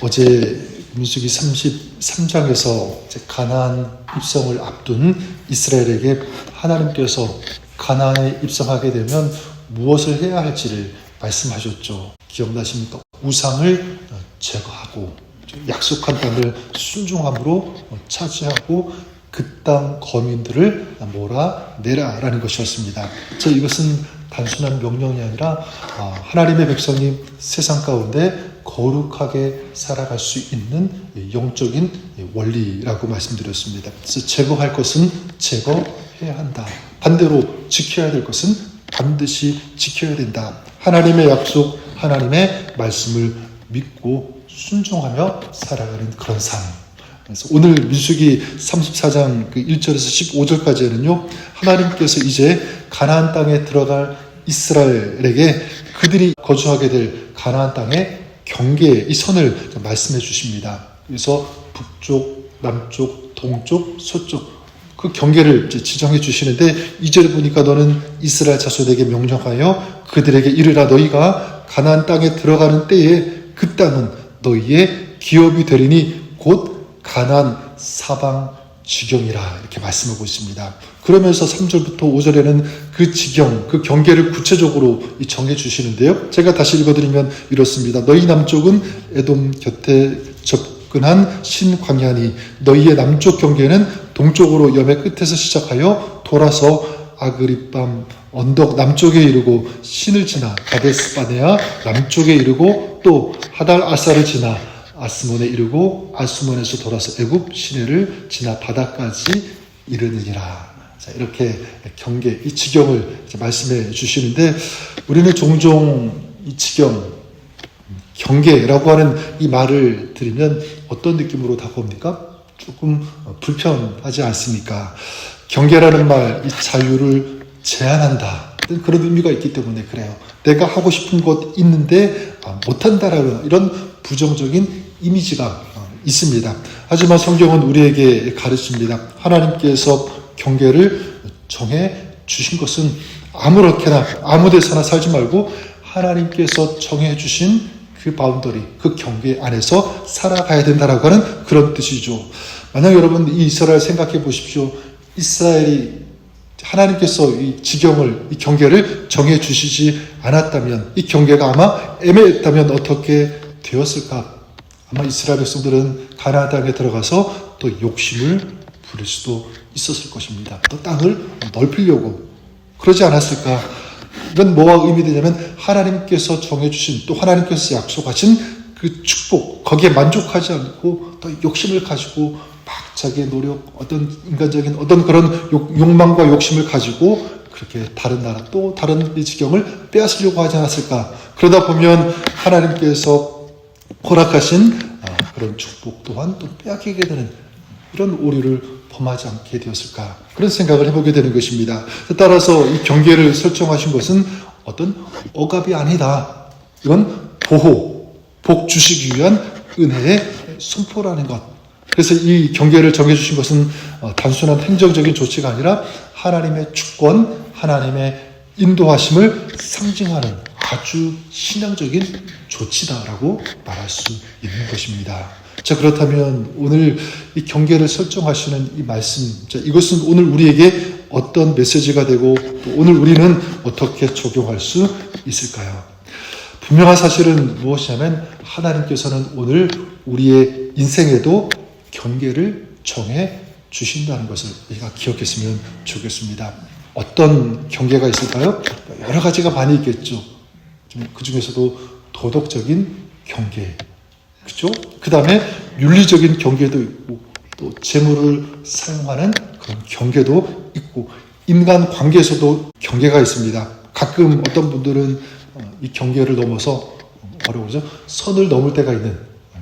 어제 민수기 33장에서 가나안 입성을 앞둔 이스라엘에게 하나님께서 가나안에 입성하게 되면 무엇을 해야 할지를 말씀하셨죠. 기억나십니까? 우상을 제거하고 약속한 땅을 순종함으로 차지하고 그 땅 거민들을 몰아내라라는 것이었습니다. 이것은 단순한 명령이 아니라 하나님의 백성이 세상 가운데 거룩하게 살아갈 수 있는 영적인 원리라고 말씀드렸습니다. 그래서 제거할 것은 제거해야 한다. 반대로 지켜야 될 것은 반드시 지켜야 된다. 하나님의 약속, 하나님의 말씀을 믿고 순종하며 살아가는 그런 삶. 그래서 오늘 민수기 34장 1절에서 15절까지는요, 하나님께서 이제 가나안 땅에 들어갈 이스라엘에게 그들이 거주하게 될 가나안 땅의 경계의 이 선을 말씀해 주십니다. 그래서 북쪽, 남쪽, 동쪽, 서쪽 그 경계를 지정해 주시는데 2절에 보니까 너는 이스라엘 자손에게 명령하여 그들에게 이르라. 너희가 가나안 땅에 들어가는 때에 그 땅은 너희의 기업이 되리니 곧 가나안 사방 지경이라 이렇게 말씀하고 있습니다. 그러면서 3절부터 5절에는 그 지경, 그 경계를 구체적으로 정해 주시는데요. 제가 다시 읽어드리면 이렇습니다. 너희 남쪽은 에돔 곁에 접근한 신광야니 너희의 남쪽 경계는 동쪽으로 염해 끝에서 시작하여 돌아서 아그립밤 언덕 남쪽에 이르고 신을 지나 가데스바네아 남쪽에 이르고 또 하달 아사를 지나 아스몬에 이르고 아스몬에서 돌아서 애굽 시내를 지나 바다까지 이르느니라. 이렇게 경계, 이 지경을 말씀해 주시는데 우리는 종종 이 지경, 경계라고 하는 이 말을 들으면 어떤 느낌으로 다가옵니까? 조금 불편하지 않습니까? 경계라는 말, 이 자유를 제한한다. 그런 의미가 있기 때문에 그래요. 내가 하고 싶은 것 있는데 못한다라는 이런 부정적인 이미지가 있습니다. 하지만 성경은 우리에게 가르칩니다. 하나님께서 경계를 정해 주신 것은 아무렇게나 아무 데서나 살지 말고 하나님께서 정해 주신 그 바운더리, 그 경계 안에서 살아가야 된다라고 하는 그런 뜻이죠. 만약 여러분 이 이스라엘 생각해 보십시오. 이스라엘이 하나님께서 이 지경을, 이 경계를 정해 주시지 않았다면, 이 경계가 아마 애매했다면 어떻게 되었을까? 아마 이스라엘 백성들은 가나안 땅에 들어가서 또 욕심을 부릴 수도 있었을 것입니다. 또 땅을 넓히려고 그러지 않았을까? 이건 뭐가 의미되냐면 하나님께서 정해주신 또 하나님께서 약속하신 그 축복, 거기에 만족하지 않고 또 욕심을 가지고 막 자기의 노력, 어떤 인간적인 어떤 그런 욕망과 욕심을 가지고 그렇게 다른 나라 또 다른 이 지경을 빼앗으려고 하지 않았을까? 그러다 보면 하나님께서 허락하신 그런 축복 또한 또 빼앗기게 되는 이런 오류를 범하지 않게 되었을까? 그런 생각을 해보게 되는 것입니다. 따라서 이 경계를 설정하신 것은 어떤 억압이 아니다. 이건 보호, 복 주시기 위한 은혜의 선포라는 것. 그래서 이 경계를 정해주신 것은 단순한 행정적인 조치가 아니라 하나님의 주권, 하나님의 인도하심을 상징하는 아주 신앙적인 조치다라고 말할 수 있는 것입니다. 자, 그렇다면 오늘 이 경계를 설정하시는 이 말씀, 이것은 오늘 우리에게 어떤 메시지가 되고 또 오늘 우리는 어떻게 적용할 수 있을까요? 분명한 사실은 무엇이냐면 하나님께서는 오늘 우리의 인생에도 경계를 정해 주신다는 것을 우리가 기억했으면 좋겠습니다. 어떤 경계가 있을까요? 여러 가지가 많이 있겠죠. 그 중에서도 도덕적인 경계, 그렇죠? 그 다음에 윤리적인 경계도 있고 또 재물을 사용하는 그런 경계도 있고 인간 관계에서도 경계가 있습니다. 가끔 어떤 분들은 이 경계를 넘어서 뭐라고 그러죠? 선을 넘을 때가 있는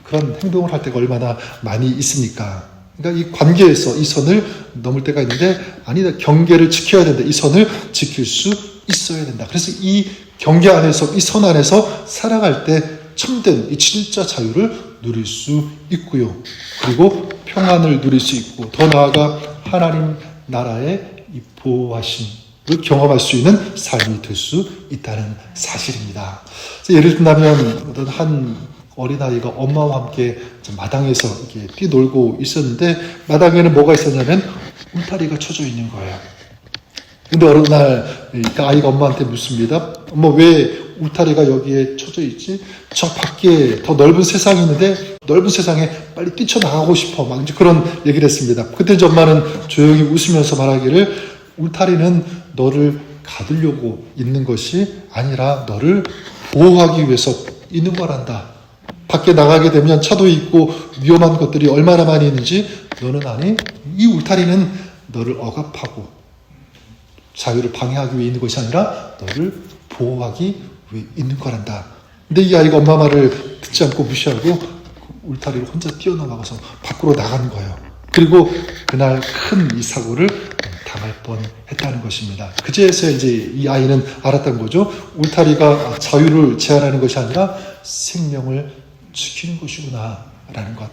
그런 행동을 할 때가 얼마나 많이 있습니까? 그러니까 이 관계에서 이 선을 넘을 때가 있는데 아니다. 경계를 지켜야 된다. 이 선을 지킬 수 있어야 된다. 그래서 이 경계 안에서 이 선 안에서 살아갈 때 참된 이 진짜 자유를 누릴 수 있고요. 그리고 평안을 누릴 수 있고 더 나아가 하나님 나라의 이 보호하심을 경험할 수 있는 삶이 될 수 있다는 사실입니다. 예를 들면 어떤 한 어린아이가 엄마와 함께 마당에서 이렇게 뛰놀고 있었는데 마당에는 뭐가 있었냐면 울타리가 쳐져 있는 거예요. 근데 어느 날 그 아이가 엄마한테 묻습니다. 엄마 왜 울타리가 여기에 쳐져 있지? 저 밖에 더 넓은 세상이 있는데 넓은 세상에 빨리 뛰쳐나가고 싶어. 막 이제 그런 얘기를 했습니다. 그때 엄마는 조용히 웃으면서 말하기를 울타리는 너를 가두려고 있는 것이 아니라 너를 보호하기 위해서 있는 거란다. 밖에 나가게 되면 차도 있고 위험한 것들이 얼마나 많이 있는지 너는 아니? 이 울타리는 너를 억압하고 자유를 방해하기 위해 있는 것이 아니라 너를 보호하기 위해 있는 거란다. 근데 이 아이가 엄마 말을 듣지 않고 무시하고 울타리를 혼자 뛰어넘어가서 밖으로 나간 거예요. 그리고 그날 큰 이 사고를 당할 뻔했다는 것입니다. 그제서 이제 이 아이는 알았던 거죠. 울타리가 자유를 제한하는 것이 아니라 생명을 지키는 것이구나라는 것.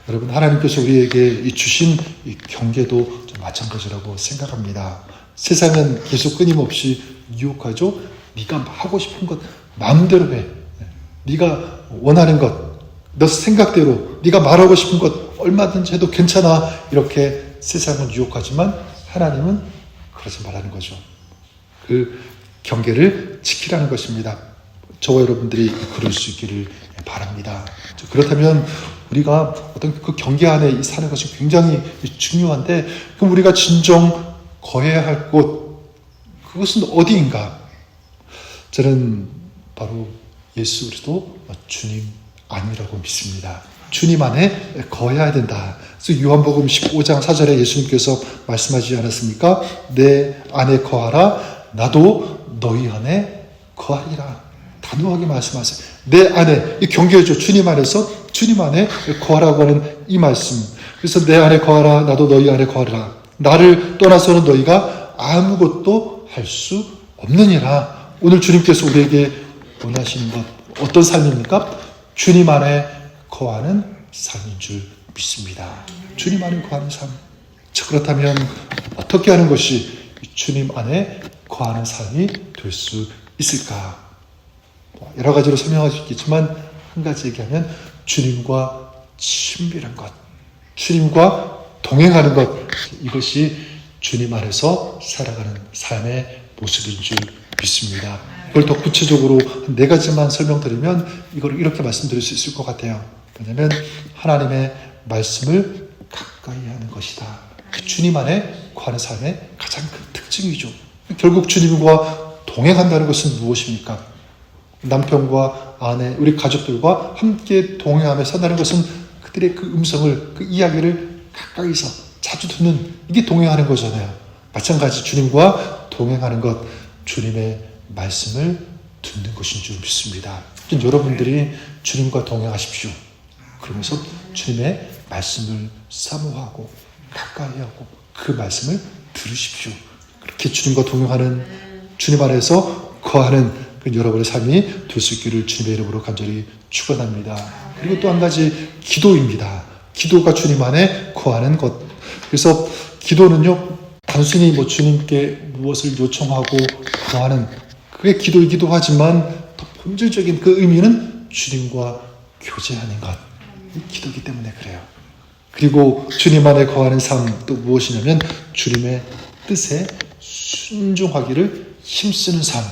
여러분 하나님께서 우리에게 주신 이 경계도 좀 마찬가지라고 생각합니다. 세상은 계속 끊임없이 유혹하죠. 네가 하고 싶은 것 마음대로 해. 네가 원하는 것, 너 생각대로 네가 말하고 싶은 것 얼마든지 해도 괜찮아. 이렇게 세상은 유혹하지만 하나님은 그러지 말라는 거죠. 그 경계를 지키라는 것입니다. 저와 여러분들이 그럴 수 있기를 바랍니다. 그렇다면 우리가 어떤 그 경계 안에 사는 것이 굉장히 중요한데 그럼 우리가 진정 거해야 할 곳 그것은 어디인가? 저는 바로 예수 그리스도 주님 안이라고 믿습니다. 주님 안에 거해야 된다. 그래서 요한복음 15장 4절에 예수님께서 말씀하지 않았습니까? 내 안에 거하라 나도 너희 안에 거하리라. 단호하게 말씀하세요. 내 안에 이 경계죠. 주님 안에서 주님 안에 거하라고 하는 이 말씀. 그래서 내 안에 거하라 나도 너희 안에 거하리라. 나를 떠나서는 너희가 아무것도 할 수 없느니라. 오늘 주님께서 우리에게 원하시는 것 어떤 삶입니까? 주님 안에 거하는 삶인 줄 믿습니다. 주님 안에 거하는 삶. 그렇다면 어떻게 하는 것이 주님 안에 거하는 삶이 될 수 있을까? 여러 가지로 설명할 수 있겠지만 한 가지 얘기하면 주님과 친밀한 것, 주님과 동행하는 것, 이것이 주님 안에서 살아가는 삶의 모습인 줄 믿습니다. 이걸 더 구체적으로 네 가지만 설명드리면 이걸 이렇게 말씀드릴 수 있을 것 같아요. 왜냐하면 하나님의 말씀을 가까이 하는 것이다. 주님 안에 거하는 삶의 가장 큰 특징이죠. 결국 주님과 동행한다는 것은 무엇입니까? 남편과 아내, 우리 가족들과 함께 동행하며 산다는 것은 그들의 그 음성을, 그 이야기를 가까이서 자주 듣는 이게 동행하는 거잖아요. 마찬가지 주님과 동행하는 것, 주님의 말씀을 듣는 것인 줄 믿습니다. 여러분들이 주님과 동행하십시오. 그러면서 주님의 말씀을 사모하고 가까이 하고 그 말씀을 들으십시오. 그렇게 주님과 동행하는 주님 안에서 거하는 여러분의 삶이 될 수 있기를 주님의 이름으로 간절히 축원합니다. 그리고 또 한 가지 기도입니다. 기도가 주님 안에 거하는 것. 그래서 기도는요 단순히 주님께 무엇을 요청하고 구하는 그게 기도이기도 하지만 더 본질적인 그 의미는 주님과 교제하는 것. 기도이기 때문에 그래요. 그리고 주님 안에 거하는 삶 또 무엇이냐면 주님의 뜻에 순종하기를 힘쓰는 삶.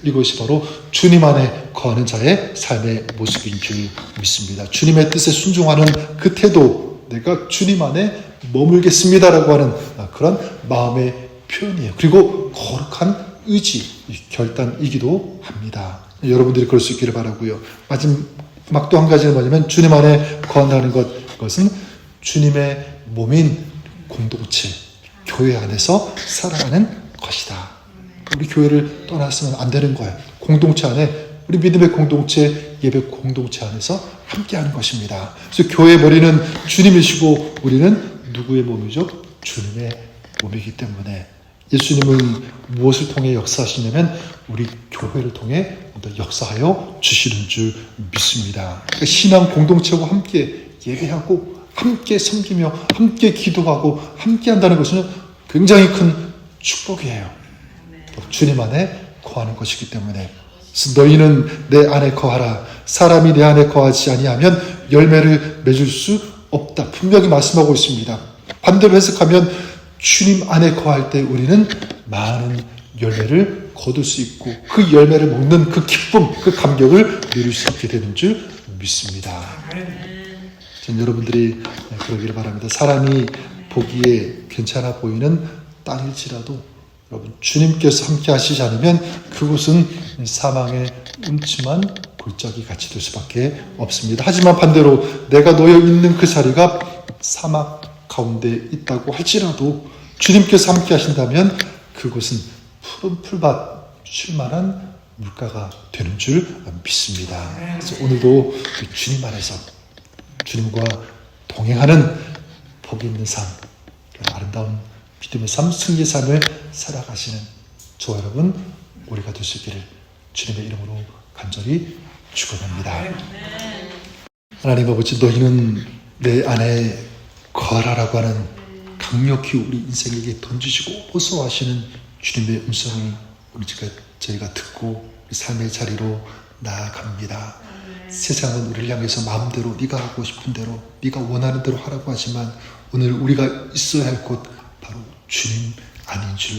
이것이 바로 주님 안에 거하는 자의 삶의 모습인 줄 믿습니다. 주님의 뜻에 순종하는 그 태도, 내가 주님 안에 머물겠습니다라고 하는 그런 마음의 표현이에요. 그리고 거룩한 의지, 결단이기도 합니다. 여러분들이 그럴 수 있기를 바라고요. 마지막 또 한 가지는 뭐냐면 주님 안에 거한다는 것은 주님의 몸인 공동체, 교회 안에서 살아가는 것이다. 우리 교회를 떠났으면 안 되는 거예요. 공동체 안에, 우리 믿음의 공동체, 예배 공동체 안에서 함께하는 것입니다. 그래서 교회의 머리는 주님이시고 우리는 누구의 몸이죠? 주님의 몸이기 때문에 예수님은 무엇을 통해 역사하시냐면 우리 교회를 통해 역사하여 주시는 줄 믿습니다. 그러니까 신앙 공동체와 함께 예배하고 함께 섬기며 함께 기도하고 함께 한다는 것은 굉장히 큰 축복이에요. 주님 안에 거하는 것이기 때문에 그래서 너희는 내 안에 거하라. 사람이 내 안에 거하지 아니하면 열매를 맺을 수 없다. 분명히 말씀하고 있습니다. 반대로 해석하면 주님 안에 거할 때 우리는 많은 열매를 거둘 수 있고 그 열매를 먹는 그 기쁨, 그 감격을 누릴 수 있게 되는 줄 믿습니다. 전 여러분들이 그러기를 바랍니다. 사람이 보기에 괜찮아 보이는 땅일지라도 여러분 주님께서 함께 하시지 않으면 그곳은 사망의 음침한 골짜기 같이 될 수밖에 없습니다. 하지만 반대로 내가 놓여 있는 그 자리가 사막 가운데 있다고 할지라도 주님께서 함께 하신다면 그곳은 푸른 풀밭 쉴만한 물가가 되는 줄 믿습니다. 그래서 오늘도 주님 안에서 주님과 동행하는 복이 있는 삶, 아름다운 믿음의 삶, 승리의 삶을 살아가시는 저와 여러분 우리가 될 수 있기를 주님의 이름으로 간절히 축원합니다. 하나님 아버지, 너희는 내 안에 거하라라고 하는 강력히 우리 인생에게 던지시고 호소하시는 주님의 음성을 저희가 듣고 삶의 자리로 나아갑니다. 세상은 우리를 향해서 마음대로 네가 하고 싶은 대로 네가 원하는 대로 하라고 하지만 오늘 우리가 있어야 할 곳 바로 주님 안인 줄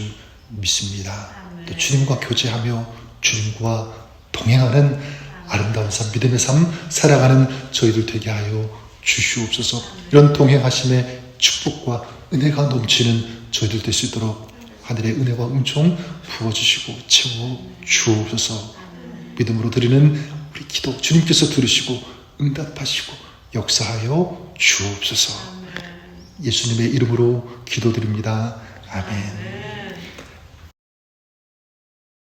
믿습니다. 또 주님과 교제하며 주님과 동행하는 아름다운 삶, 믿음의 삶 살아가는 저희들 되게 하여 주시옵소서. 이런 동행하심의 축복과 은혜가 넘치는 저희들 될 수 있도록 하늘의 은혜와 은총 부어주시고 채워주옵소서. 믿음으로 드리는 우리 기도 주님께서 들으시고 응답하시고 역사하여 주옵소서. 예수님의 이름으로 기도드립니다. 아멘.